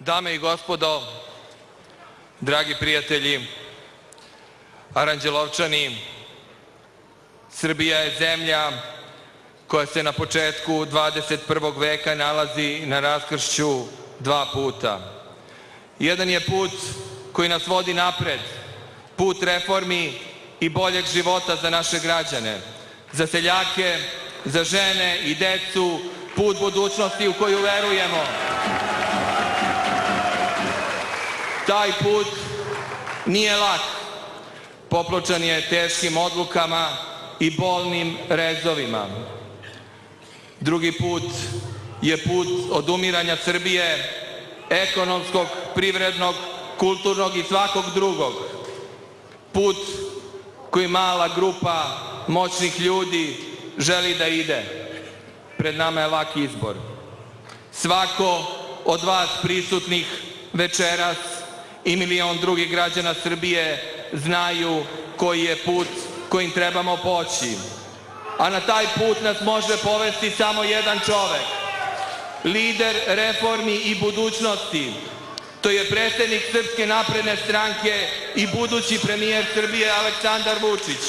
Dame i gospodo, dragi prijatelji, Aranđelovčani, Srbija je zemlja koja se na početku 21. veka nalazi na raskršću dva puta. Jedan je put koji nas vodi napred, put reformi i boljeg života za naše građane, za seljake, za žene i decu, put budućnosti u koju verujemo. Taj put nije lak, popločan je teškim odlukama i bolnim rezovima. Drugi put je put odumiranja Srbije, ekonomskog, privrednog, kulturnog i svakog drugog. Put koji mala grupa moćnih ljudi želi da ide. Pred nama je lak izbor. Svako od vas prisutnih večeras i milion drugih građana Srbije znaju koji je put kojim trebamo poći. A na taj put nas može povesti samo jedan čovek, lider reformi i budućnosti. To je predsednik Srpske napredne stranke i budući premijer Srbije Aleksandar Vučić.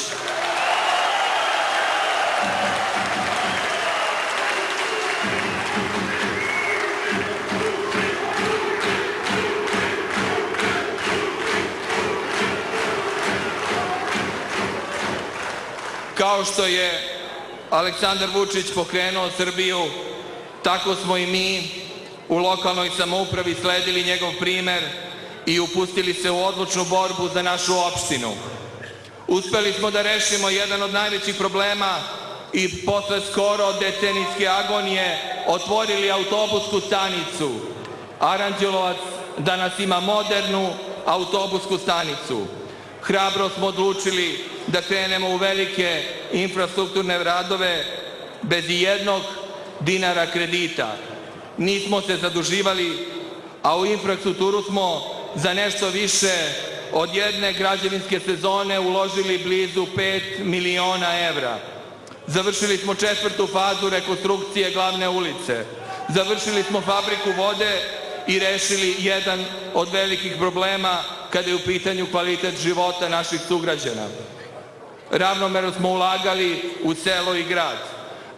Kao što je Aleksandar Vučić pokrenuo Srbiju, tako smo i mi u lokalnoj samoupravi sledili njegov primer i upustili se u odlučnu borbu za našu opštinu. Uspeli smo da rešimo jedan od najvećih problema i posle skoro decenijske agonije otvorili autobusku stanicu. Aranđelovac danas ima modernu autobusku stanicu. Hrabro smo odlučili da krenemo u velike infrastrukturne radove bez jednog dinara kredita. Nismo se zaduživali, a u infrastrukturu smo za nešto više od jedne građevinske sezone uložili blizu 5 miliona evra. Završili smo 4. fazu rekonstrukcije glavne ulice. Završili smo fabriku vode i rešili jedan od velikih problema kada je u pitanju kvalitet života naših sugrađana. Ravnomerno smo ulagali u selo i grad.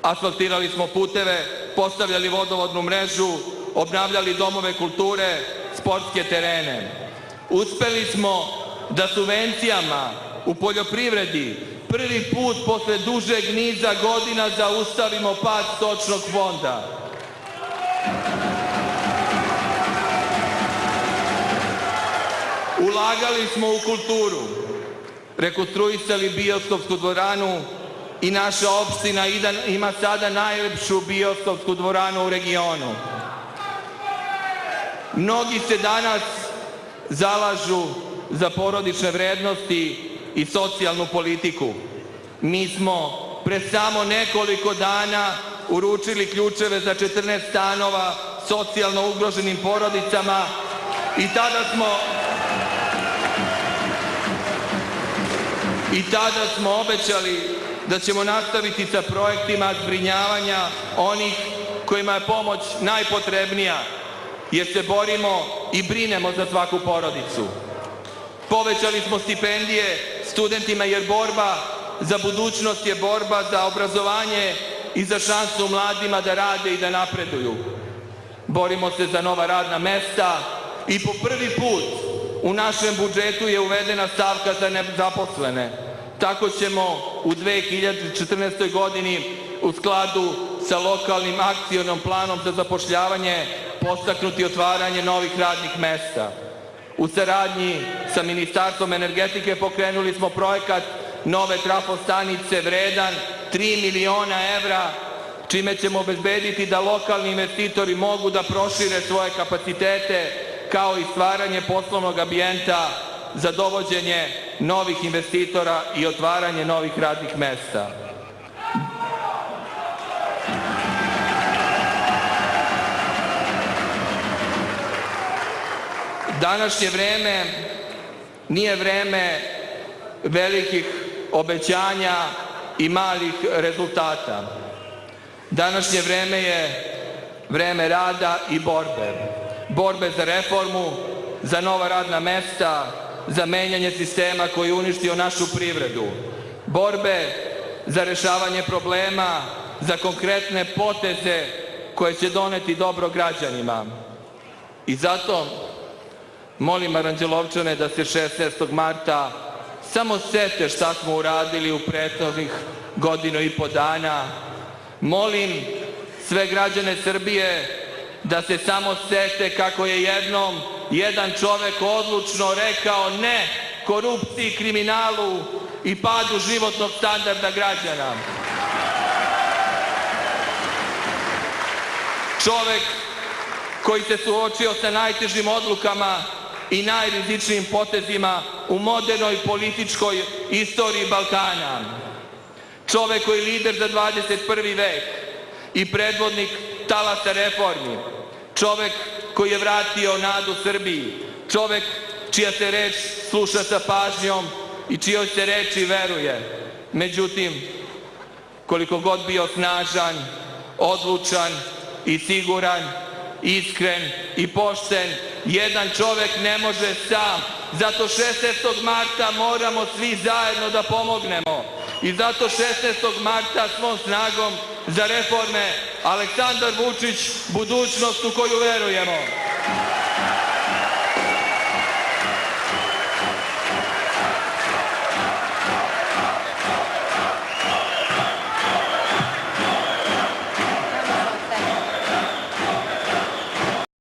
Asfaltirali smo puteve, postavljali vodovodnu mrežu, obnavljali domove kulture, sportske terene. Uspeli smo da subvencijama u poljoprivredi prvi put posle dužeg niza godina zaustavimo pad stočnog fonda. Ulagali smo u kulturu, rekonstruisali bioskopsku dvoranu i naša opština ima sada najlepšu bioskopsku dvoranu u regionu. Mnogi se danas zalažu za porodične vrednosti i socijalnu politiku. Mi smo pre samo nekoliko dana uručili ključeve za 14 stanova socijalno ugroženim porodicama i tada smo obećali da ćemo nastaviti sa projektima zbrinjavanja onih kojima je pomoć najpotrebnija, jer se borimo i brinemo za svaku porodicu. Povećali smo stipendije studentima jer borba za budućnost je borba za obrazovanje i za šansu mladima da rade i da napreduju. Borimo se za nova radna mesta i po prvi put u našem budžetu je uvedena stavka za nezaposlene. Tako ćemo u 2014. godini u skladu sa lokalnim akcionom planom za zapošljavanje podstaknuti otvaranje novih radnih mesta. U saradnji sa Ministarstvom energetike pokrenuli smo projekat nove trafostanice vredan 3 miliona evra, čime ćemo obezbediti da lokalni investitori mogu da prošire svoje kapacitete, kao i stvaranje poslovnog ambijenta za dovođenje novih investitora i otvaranje novih radnih mesta. Današnje vreme nije vreme velikih obećanja i malih rezultata. Današnje vreme je vreme rada i borbe. borbe za reformu, za nova radna mesta, za menjanje sistema koji je uništio našu privredu, borbe za rešavanje problema, za konkretne poteze koje će doneti dobro građanima. I zato molim Aranđelovčane da se 16. marta samo sete šta smo uradili u prethodnih 1,5 godina. Molim sve građane Srbije da se samo sete kako je jednom jedan čovek odlučno rekao ne korupciji, kriminalu i padu životnog standarda građana. Čovek koji se suočio sa najtežim odlukama i najrizičnijim potezima u modernoj političkoj istoriji Balkana. Čovek koji je lider za 21. vek i predvodnik talasa reformi. Čovek koji je vratio nadu Srbiji. Čovek čija se reč sluša sa pažnjom i čijoj se reči veruje. Međutim, koliko god bio snažan, odlučan i siguran, iskren i pošten, jedan čovek ne može sam. Zato 16. marta moramo svi zajedno da pomognemo. I zato 16. marta svom snagom za reforme Aleksandar Vučić, budućnost u koju verujemo.